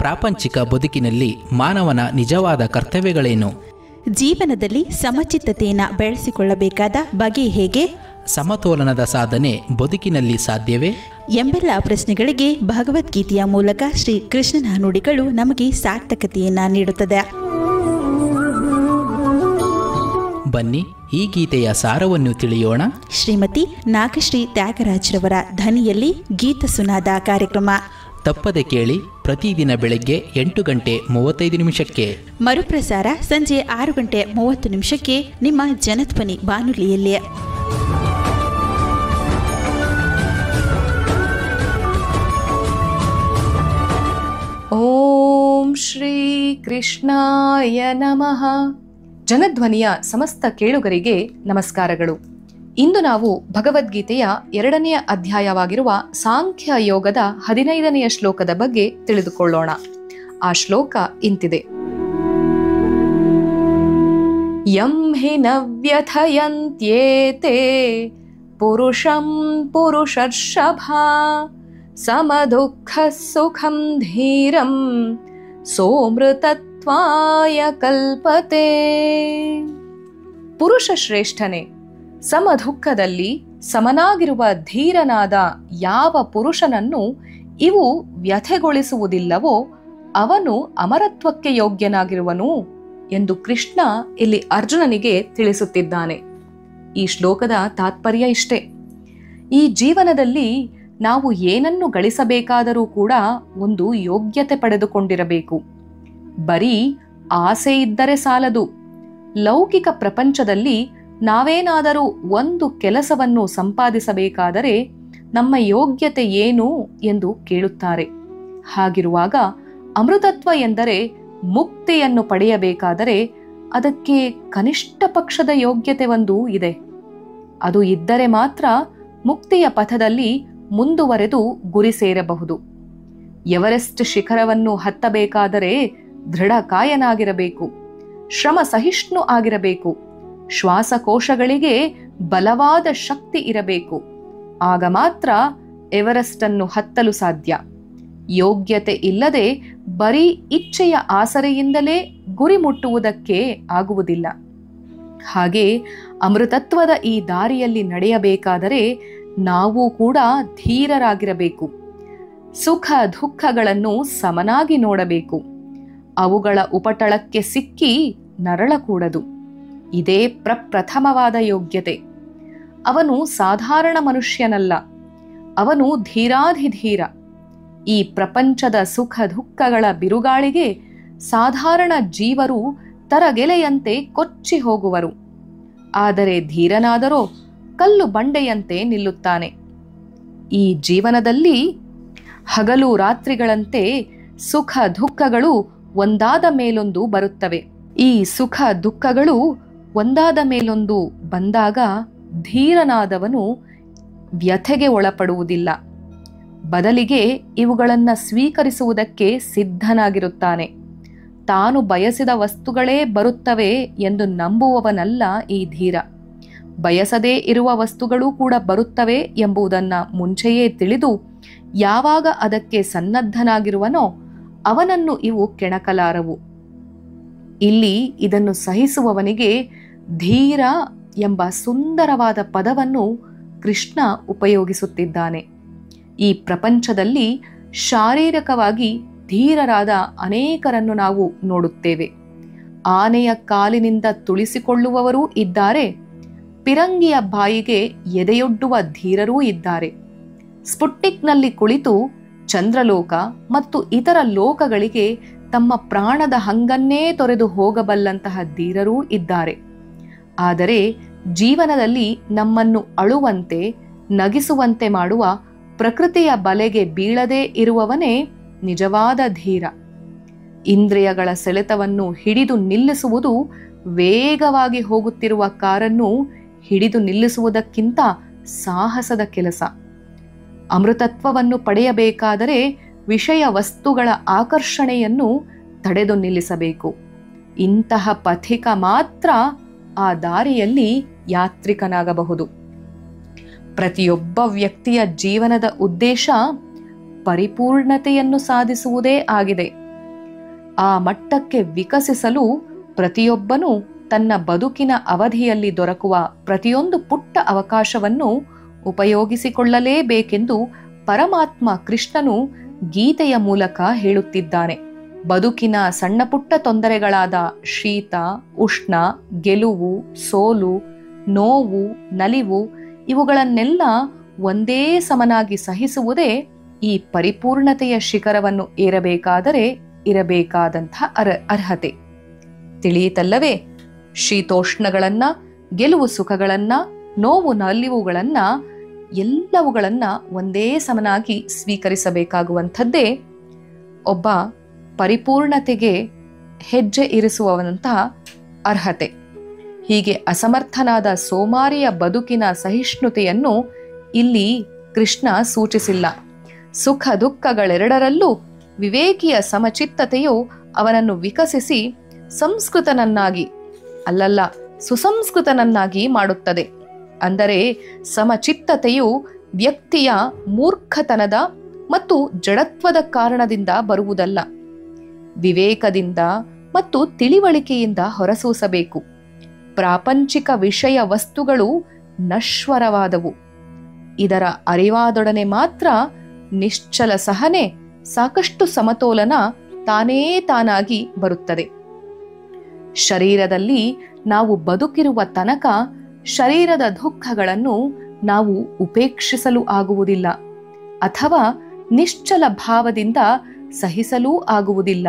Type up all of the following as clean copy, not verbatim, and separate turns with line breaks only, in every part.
ಪ್ರಾಪಂಚಿಕ ಬದುಕಿನಲ್ಲಿ ಮಾನವನ ನಿಜವಾದ ಕರ್ತವ್ಯಗಳೇನು?
ಜೀವನದಲ್ಲಿ ಸಮಚಿತ್ತತೆಯನ್ನು ಬೆಳೆಸಿಕೊಳ್ಳಬೇಕಾದ ಬಗೆ ಹೇಗೆ?
ಸಮತೋಲನದ ಸಾಧನೆ ಬದುಕಿನಲ್ಲಿ ಸಾಧ್ಯವೇ?
ಎಂಬೆಲ್ಲ ಪ್ರಶ್ನೆಗಳಿಗೆ ಭಗವದ್ಗೀತೆಯ ಮೂಲಕ ಶ್ರೀ ಕೃಷ್ಣನ ನುಡಿಗಳು ನಮಗೆ ಸಾರ್ಥಕತೆಯನ್ನು ನೀಡುತ್ತದೆ.
ಬನ್ನಿ, ಈ ಗೀತೆಯ ಸಾರವನ್ನು ತಿಳಿಯೋಣ.
ಶ್ರೀಮತಿ ನಾಗಶ್ರೀ ತ್ಯಾಗರಾಜ್ರವರ ಧ್ವನಿಯಲ್ಲಿ ಗೀತ ಸುನಾದ ಕಾರ್ಯಕ್ರಮ
ತಪ್ಪದೆ ಕೇಳಿ. ಪ್ರತಿದಿನ ಬೆಳಗ್ಗೆ 8:35
ಮರುಪ್ರಸಾರ ಸಂಜೆ 6:30 ನಿಮ್ಮ ಜನಧ್ವನಿ ಬಾನುಲಿಯಲ್ಲಿ.
ಓಂ ಶ್ರೀ ಕೃಷ್ಣಾಯ ನಮಃ. ಜನಧ್ವನಿಯ ಸಮಸ್ತ ಕೇಳುಗರಿಗೆ ನಮಸ್ಕಾರಗಳು. ಇಂದು ನಾವು ಭಗವದ್ಗೀತೆಯ 2ನೇ ಅಧ್ಯಾಯವಾಗಿರುವ ಸಾಂಖ್ಯ ಯೋಗದ 15ನೆಯ ಶ್ಲೋಕದ ಬಗ್ಗೆ ತಿಳಿದುಕೊಳ್ಳೋಣ. ಆ ಶ್ಲೋಕ ಇಂತಿದೆ: ಯಂ ಹಿ ನ ವ್ಯಥಯಂತ್ಯೇತೆ ಪುರುಷಂ ಪುರುಷರ್ಷಭ ಸಮದುಃಖ ಸುಖಂ ಧೀರಂ ಸೋಮೃತತ್ವಾಯ ಕಲ್ಪತೆ. ಪುರುಷ ಶ್ರೇಷ್ಠನೇ, ಸಮದುಃಖದಲ್ಲಿ ಸಮನಾಗಿರುವ ಧೀರನಾದ ಯಾವ ಪುರುಷನನ್ನು ಇವು ವ್ಯಥೆಗೊಳಿಸುವುದಿಲ್ಲವೋ ಅವನು ಅಮರತ್ವಕ್ಕೆ ಯೋಗ್ಯನಾಗಿರುವನು ಎಂದು ಕೃಷ್ಣ ಇಲ್ಲಿ ಅರ್ಜುನನಿಗೆ ತಿಳಿಸುತ್ತಿದ್ದಾನೆ. ಈ ಶ್ಲೋಕದ ತಾತ್ಪರ್ಯ ಇಷ್ಟೇ: ಈ ಜೀವನದಲ್ಲಿ ನಾವು ಏನನ್ನು ಗಳಿಸಬೇಕಾದರೂ ಕೂಡ ಒಂದು ಯೋಗ್ಯತೆ ಪಡೆದುಕೊಂಡಿರಬೇಕು. ಬರೀ ಆಸೆ ಇದ್ದರೆ ಸಾಲದು. ಲೌಕಿಕ ಪ್ರಪಂಚದಲ್ಲಿ ನಾವೇನಾದರೂ ಒಂದು ಕೆಲಸವನ್ನು ಸಂಪಾದಿಸಬೇಕಾದರೆ ನಮ್ಮ ಯೋಗ್ಯತೆ ಏನು ಎಂದು ಕೇಳುತ್ತಾರೆ. ಹಾಗಿರುವಾಗ ಅಮೃತತ್ವ ಎಂದರೆ ಮುಕ್ತಿಯನ್ನು ಪಡೆಯಬೇಕಾದರೆ ಅದಕ್ಕೆ ಕನಿಷ್ಠ ಪಕ್ಷದ ಯೋಗ್ಯತೆ ಒಂದು ಇದೆ. ಅದು ಇದ್ದರೆ ಮಾತ್ರ ಮುಕ್ತಿಯ ಪಥದಲ್ಲಿ ಮುಂದುವರೆದು ಗುರಿ ಸೇರಬಹುದು. ಎವರೆಸ್ಟ್ ಶಿಖರವನ್ನು ಹತ್ತಬೇಕಾದರೆ ದೃಢಕಾಯನಾಗಿರಬೇಕು, ಶ್ರಮ ಸಹಿಷ್ಣು ಆಗಿರಬೇಕು, ಶ್ವಾಸಕೋಶಗಳಿಗೆ ಬಲವಾದ ಶಕ್ತಿ ಇರಬೇಕು. ಆಗ ಮಾತ್ರ ಎವರೆಸ್ಟ್ ಅನ್ನು ಹತ್ತಲು ಸಾಧ್ಯ. ಯೋಗ್ಯತೆ ಇಲ್ಲದೆ ಬರೀ ಇಚ್ಛೆಯ ಆಸರೆಯಿಂದಲೇ ಗುರಿ ಮುಟ್ಟುವುದಕ್ಕೆ ಆಗುವುದಿಲ್ಲ. ಹಾಗೆ ಅಮೃತತ್ವದ ಈ ದಾರಿಯಲ್ಲಿ ನಡೆಯಬೇಕಾದರೆ ನಾವು ಕೂಡ ಧೀರರಾಗಿರಬೇಕು. ಸುಖ ದುಃಖಗಳನ್ನು ಸಮನಾಗಿ ನೋಡಬೇಕು. ಅವುಗಳ ಉಪಟಳಕ್ಕೆ ಸಿಕ್ಕಿ ನರಳಕೂಡದು. ಇದೇ ಪ್ರಪ್ರಥಮವಾದ ಯೋಗ್ಯತೆ. ಅವನು ಸಾಧಾರಣ ಮನುಷ್ಯನಲ್ಲ, ಅವನು ಧೀರಾಧಿಧೀರ. ಈ ಪ್ರಪಂಚದ ಸುಖ ದುಃಖಗಳ ಬಿರುಗಾಳಿಗೆ ಸಾಧಾರಣ ಜೀವರು ತರಗೆಲೆಯಂತೆ ಕೊಚ್ಚಿ ಹೋಗುವರು. ಆದರೆ ಧೀರನಾದರೋ ಕಲ್ಲು ಬಂಡೆಯಂತೆ ನಿಲ್ಲುತ್ತಾನೆ. ಈ ಜೀವನದಲ್ಲಿ ಹಗಲು ರಾತ್ರಿಗಳಂತೆ ಸುಖ ದುಃಖಗಳು ಒಂದಾದ ಮೇಲೊಂದು ಬರುತ್ತವೆ. ಈ ಸುಖ ದುಃಖಗಳು ಒಂದಾದ ಮೇಲೊಂದು ಬಂದಾಗ ಧೀರನಾದವನು ವ್ಯಥೆಗೆ ಒಳಪಡುವುದಿಲ್ಲ. ಬದಲಿಗೆ ಇವುಗಳನ್ನು ಸ್ವೀಕರಿಸುವುದಕ್ಕೆ ಸಿದ್ಧನಾಗಿರುತ್ತಾನೆ. ತಾನು ಬಯಸಿದ ವಸ್ತುಗಳೇ ಬರುತ್ತವೆ ಎಂದು ನಂಬುವವನಲ್ಲ ಈ ಧೀರ. ಬಯಸದೇ ಇರುವ ವಸ್ತುಗಳೂ ಕೂಡ ಬರುತ್ತವೆ ಎಂಬುದನ್ನು ಮುಂಚೆಯೇ ತಿಳಿದು ಯಾವಾಗ ಅದಕ್ಕೆ ಸನ್ನದ್ಧನಾಗಿರುವನೋ ಅವನನ್ನು ಇವು ಕೆಣಕಲಾರವು. ಇಲ್ಲಿ ಇದನ್ನು ಸಹಿಸುವವನಿಗೆ ಧೀರ ಎಂಬ ಸುಂದರವಾದ ಪದವನ್ನು ಕೃಷ್ಣ ಉಪಯೋಗಿಸುತ್ತಿದ್ದಾನೆ. ಈ ಪ್ರಪಂಚದಲ್ಲಿ ಶಾರೀರಿಕವಾಗಿ ಧೀರರಾದ ಅನೇಕರನ್ನು ನಾವು ನೋಡುತ್ತೇವೆ. ಆನೆಯ ಕಾಲಿನಿಂದ ತುಳಿಸಿಕೊಳ್ಳುವವರೂ ಇದ್ದಾರೆ, ಪಿರಂಗಿಯ ಬಾಯಿಗೆ ಎದೆಯೊಡ್ಡುವ ಧೀರರೂ ಇದ್ದಾರೆ. ಸ್ಪುಟ್ನಿಕ್ನಲ್ಲಿ ಕುಳಿತು ಚಂದ್ರಲೋಕ ಮತ್ತು ಇತರ ಲೋಕಗಳಿಗೆ ತಮ್ಮ ಪ್ರಾಣದ ಹಂಗನ್ನೇ ತೊರೆದು ಹೋಗಬಲ್ಲಂತಹ ಧೀರರೂ ಇದ್ದಾರೆ. ಆದರೆ ಜೀವನದಲ್ಲಿ ನಮ್ಮನ್ನು ಅಳುವಂತೆ ನಗಿಸುವಂತೆ ಮಾಡುವ ಪ್ರಕೃತಿಯ ಬಲೆಗೆ ಬೀಳದೇ ಇರುವವನೇ ನಿಜವಾದ ಧೀರ. ಇಂದ್ರಿಯಗಳ ಸೆಳೆತವನ್ನು ಹಿಡಿದು ನಿಲ್ಲಿಸುವುದು ವೇಗವಾಗಿ ಹೋಗುತ್ತಿರುವ ಕಾರನ್ನು ಹಿಡಿದು ನಿಲ್ಲಿಸುವುದಕ್ಕಿಂತ ಸಾಹಸದ ಕೆಲಸ. ಅಮೃತತ್ವವನ್ನು ಪಡೆಯಬೇಕಾದರೆ ವಿಷಯ ವಸ್ತುಗಳ ಆಕರ್ಷಣೆಯನ್ನು ತಡೆದು ನಿಲ್ಲಿಸಬೇಕು. ಇಂತಹ ಪಥಿಕ ಮಾತ್ರ ಆ ದಾರಿಯಲ್ಲಿ ಯಾತ್ರಿಕನಾಗಬಹುದು. ಪ್ರತಿಯೊಬ್ಬ ವ್ಯಕ್ತಿಯ ಜೀವನದ ಉದ್ದೇಶ ಪರಿಪೂರ್ಣತೆಯನ್ನು ಸಾಧಿಸುವುದೇ ಆಗಿದೆ. ಆ ಮಟ್ಟಕ್ಕೆ ವಿಕಸಿಸಲು ಪ್ರತಿಯೊಬ್ಬನೂ ತನ್ನ ಬದುಕಿನ ಅವಧಿಯಲ್ಲಿ ದೊರಕುವ ಪ್ರತಿಯೊಂದು ಪುಟ್ಟ ಅವಕಾಶವನ್ನು ಉಪಯೋಗಿಸಿಕೊಳ್ಳಲೇಬೇಕೆಂದು ಪರಮಾತ್ಮ ಕೃಷ್ಣನು ಗೀತೆಯ ಮೂಲಕ ಹೇಳುತ್ತಿದ್ದಾನೆ. ಬದುಕಿನ ಸಣ್ಣ ಪುಟ್ಟ ತೊಂದರೆಗಳಾದ ಶೀತ, ಉಷ್ಣ, ಗೆಲುವು, ಸೋಲು, ನೋವು, ನಲಿವು ಇವುಗಳನ್ನೆಲ್ಲ ಒಂದೇ ಸಮನಾಗಿ ಸಹಿಸುವುದೇ ಈ ಪರಿಪೂರ್ಣತೆಯ ಶಿಖರವನ್ನು ಏರಬೇಕಾದರೆ ಇರಬೇಕಾದಂಥ ಅರ್ಹತೆ. ತಿಳಿಯಿತಲ್ಲವೇ? ಶೀತೋಷ್ಣಗಳನ್ನ, ಗೆಲುವು ಸುಖಗಳನ್ನ, ನೋವು ನಲಿವುಗಳನ್ನ ಎಲ್ಲವುಗಳನ್ನ ಒಂದೇ ಸಮನಾಗಿ ಸ್ವೀಕರಿಸಬೇಕಾಗುವಂಥದ್ದೇ ಒಬ್ಬ ಪರಿಪೂರ್ಣತೆಗೆ ಹೆಜ್ಜೆ ಇರಿಸುವಂತಹ ಅರ್ಹತೆ. ಹೀಗೆ ಅಸಮರ್ಥನಾದ ಸೋಮಾರಿಯ ಬದುಕಿನ ಸಹಿಷ್ಣುತೆಯನ್ನು ಇಲ್ಲಿ ಕೃಷ್ಣ ಸೂಚಿಸಿಲ್ಲ. ಸುಖ ದುಃಖಗಳೆರಡರಲ್ಲೂ ವಿವೇಕಿಯ ಸಮಚಿತ್ತತೆಯು ಅವನನ್ನು ವಿಕಸಿಸಿ ಸಂಸ್ಕೃತನನ್ನಾಗಿ ಅಲ್ಲಲ್ಲ ಸುಸಂಸ್ಕೃತನನ್ನಾಗಿ ಮಾಡುತ್ತದೆ. ಅಂದರೆ ಸಮಚಿತ್ತತೆಯು ವ್ಯಕ್ತಿಯ ಮೂರ್ಖತನದ ಮತ್ತು ಜಡತ್ವದ ಕಾರಣದಿಂದ ಬರುವುದಲ್ಲ, ವಿವೇಕದಿಂದ ಮತ್ತು ತಿಳಿವಳಿಕೆಯಿಂದ ಹೊರಸೂಸಬೇಕು. ಪ್ರಾಪಂಚಿಕ ವಿಷಯ ವಸ್ತುಗಳು ನಶ್ವರವಾದವು. ಇದರ ಅರಿವಾದೊಡನೆ ಮಾತ್ರ ನಿಶ್ಚಲ ಸಹನೆ, ಸಾಕಷ್ಟು ಸಮತೋಲನ ತಾನೇ ತಾನಾಗಿ ಬರುತ್ತದೆ. ಶರೀರದಲ್ಲಿ ನಾವು ಬದುಕಿರುವ ತನಕ ಶರೀರದ ದುಃಖಗಳನ್ನು ನಾವು ಉಪೇಕ್ಷಿಸಲು ಆಗುವುದಿಲ್ಲ ಅಥವಾ ನಿಶ್ಚಲ ಭಾವದಿಂದ ಸಹಿಸಲೂ ಆಗುವುದಿಲ್ಲ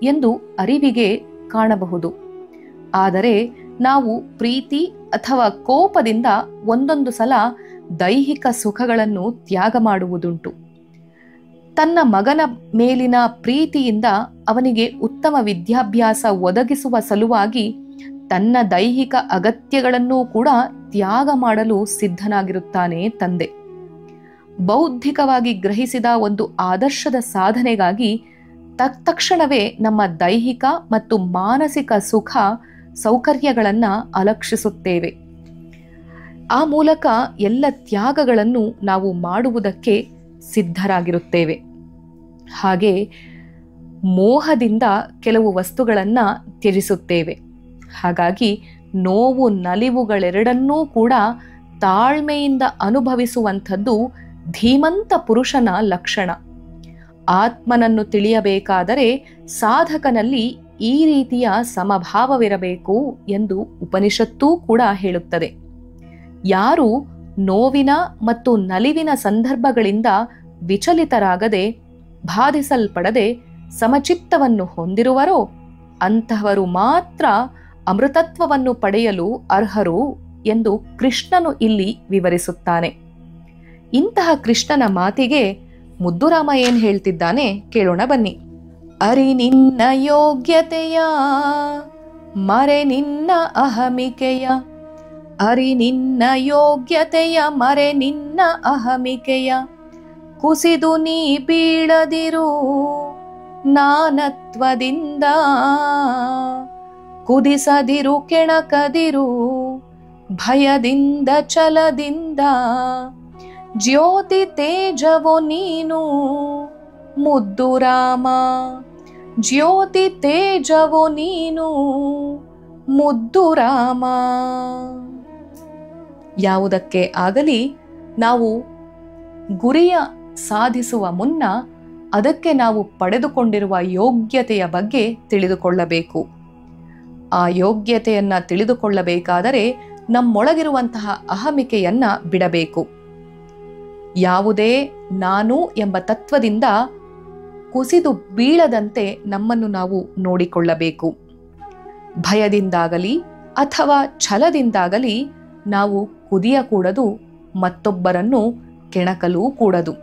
ಎಂದು ಅರಿವಿಗೆ ಕಾಣಬಹುದು. ಆದರೆ ನಾವು ಪ್ರೀತಿ ಅಥವಾ ಕೋಪದಿಂದ ಒಂದೊಂದು ಸಲ ದೈಹಿಕ ಸುಖಗಳನ್ನು ತ್ಯಾಗ ಮಾಡುವುದುಂಟು. ತನ್ನ ಮಗನ ಮೇಲಿನ ಪ್ರೀತಿಯಿಂದ ಅವನಿಗೆ ಉತ್ತಮ ವಿದ್ಯಾಭ್ಯಾಸ ಒದಗಿಸುವ ಸಲುವಾಗಿ ತನ್ನ ದೈಹಿಕ ಅಗತ್ಯಗಳನ್ನೂ ಕೂಡ ತ್ಯಾಗ ಮಾಡಲು ಸಿದ್ಧನಾಗಿರುತ್ತಾನೆ ತಂದೆ. ಬೌದ್ಧಿಕವಾಗಿ ಗ್ರಹಿಸಿದ ಒಂದು ಆದರ್ಶದ ಸಾಧನೆಗಾಗಿ ತಕ್ಷಣವೇ ನಮ್ಮ ದೈಹಿಕ ಮತ್ತು ಮಾನಸಿಕ ಸುಖ ಸೌಕರ್ಯಗಳನ್ನು ಅಲಕ್ಷಿಸುತ್ತೇವೆ. ಆ ಮೂಲಕ ಎಲ್ಲ ತ್ಯಾಗಗಳನ್ನು ನಾವು ಮಾಡುವುದಕ್ಕೆ ಸಿದ್ಧರಾಗಿರುತ್ತೇವೆ. ಹಾಗೆ ಮೋಹದಿಂದ ಕೆಲವು ವಸ್ತುಗಳನ್ನು ತ್ಯಜಿಸುತ್ತೇವೆ. ಹಾಗಾಗಿ ನೋವು ನಲಿವುಗಳೆರಡನ್ನೂ ಕೂಡ ತಾಳ್ಮೆಯಿಂದ ಅನುಭವಿಸುವಂಥದ್ದು ಧೀಮಂತ ಪುರುಷನ ಲಕ್ಷಣ. ಆತ್ಮನನ್ನು ತಿಳಿಯಬೇಕಾದರೆ ಸಾಧಕನಲ್ಲಿ ಈ ರೀತಿಯ ಸಮಭಾವವಿರಬೇಕು ಎಂದು ಉಪನಿಷತ್ತೂ ಕೂಡ ಹೇಳುತ್ತದೆ. ಯಾರು ನೋವಿನ ಮತ್ತು ನಲಿವಿನ ಸಂದರ್ಭಗಳಿಂದ ವಿಚಲಿತರಾಗದೆ ಬಾಧಿಸಲ್ಪಡದೆ ಸಮಚಿತ್ತವನ್ನು ಹೊಂದಿರುವರೋ ಅಂತಹವರು ಮಾತ್ರ ಅಮೃತತ್ವವನ್ನು ಪಡೆಯಲು ಅರ್ಹರು ಎಂದು ಕೃಷ್ಣನು ಇಲ್ಲಿ ವಿವರಿಸುತ್ತಾನೆ. ಇಂತಹ ಕೃಷ್ಣನ ಮಾತಿಗೆ ಮುದ್ದುರಾಮ ಏನ್ ಹೇಳ್ತಿದ್ದಾನೆ ಕೇಳೋಣ ಬನ್ನಿ. ಅರಿ ನಿನ್ನ ಯೋಗ್ಯತೆಯ ಮರೆ ನಿನ್ನ ಅಹಮಿಕೆಯ, ಅರಿ ನಿನ್ನ ಯೋಗ್ಯತೆಯ ಮರೆ ನಿನ್ನ ಅಹಮಿಕೆಯ, ಕುಸಿದು ನೀ ಬೀಳದಿರು ನಾನತ್ವದಿಂದ, ಕುದಿಸದಿರು ಕೆಣಕದಿರು ಭಯದಿಂದ ಛಲದಿಂದ, ಜ್ಯೋತಿ ತೇಜವೋ ನೀನು ಮುದ್ದು ರಾಮ, ಜ್ಯೋತಿ ತೇಜವೋ ನೀನು ಮುದ್ದು ರಾಮ. ಯಾವುದಕ್ಕೆ ಆಗಲಿ ನಾವು ಗುರಿಯ ಸಾಧಿಸುವ ಮುನ್ನ ಅದಕ್ಕೆ ನಾವು ಪಡೆದುಕೊಂಡಿರುವ ಯೋಗ್ಯತೆಯ ಬಗ್ಗೆ ತಿಳಿದುಕೊಳ್ಳಬೇಕು. ಆ ಯೋಗ್ಯತೆಯನ್ನ ತಿಳಿದುಕೊಳ್ಳಬೇಕಾದರೆ ನಮ್ಮೊಳಗಿರುವಂತಹ ಅಹಮಿಕೆಯನ್ನ ಬಿಡಬೇಕು. ಯಾವುದೇ ನಾನು ಎಂಬ ತತ್ವದಿಂದ ಕುಸಿದು ಬೀಳದಂತೆ ನಮ್ಮನ್ನು ನಾವು ನೋಡಿಕೊಳ್ಳಬೇಕು. ಭಯದಿಂದಾಗಲಿ ಅಥವಾ ಛಲದಿಂದಾಗಲಿ ನಾವು ಕುದಿಯಕೂಡದು, ಮತ್ತೊಬ್ಬರನ್ನು ಕೆಣಕಲೂ ಕೂಡದು.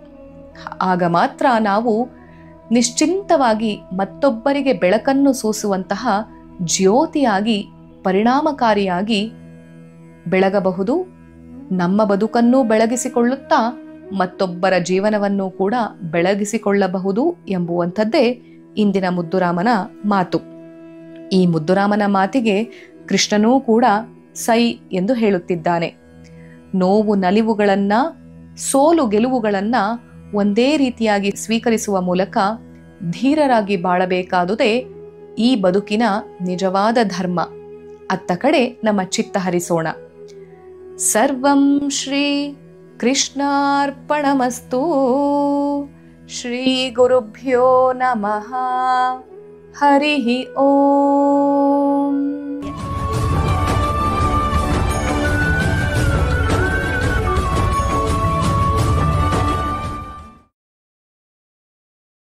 ಆಗ ಮಾತ್ರ ನಾವು ನಿಶ್ಚಿಂತವಾಗಿ ಮತ್ತೊಬ್ಬರಿಗೆ ಬೆಳಕನ್ನು ಸೂಸುವಂತಹ ಜ್ಯೋತಿಯಾಗಿ ಪರಿಣಾಮಕಾರಿಯಾಗಿ ಬೆಳಗಬಹುದು. ನಮ್ಮ ಬದುಕನ್ನು ಬೆಳಗಿಸಿಕೊಳ್ಳುತ್ತಾ ಮತ್ತೊಬ್ಬರ ಜೀವನವನ್ನು ಕೂಡ ಬೆಳಗಿಸಿಕೊಳ್ಳಬಹುದು ಎಂಬುವಂಥದ್ದೇ ಇಂದಿನ ಮುದ್ದುರಾಮನ ಮಾತು. ಈ ಮುದ್ದುರಾಮನ ಮಾತಿಗೆ ಕೃಷ್ಣನೂ ಕೂಡ ಸೈ ಎಂದು ಹೇಳುತ್ತಿದ್ದಾನೆ. ನೋವು ನಲಿವುಗಳನ್ನ, ಸೋಲು ಗೆಲುವುಗಳನ್ನ ಒಂದೇ ರೀತಿಯಾಗಿ ಸ್ವೀಕರಿಸುವ ಮೂಲಕ ಧೀರರಾಗಿ ಬಾಳಬೇಕಾದುದೇ ಈ ಬದುಕಿನ ನಿಜವಾದ ಧರ್ಮ. ಅತ್ತ ಕಡೆ ನಮ್ಮ ಚಿತ್ತ ಹರಿಸೋಣ. ಸರ್ವಂ ಶ್ರೀ ಕೃಷ್ಣಾರ್ಪಣಮಸ್ತು. ಶ್ರೀ ಗುರುಭ್ಯೋ ನಮಃ. ಹರಿ ಓಂ.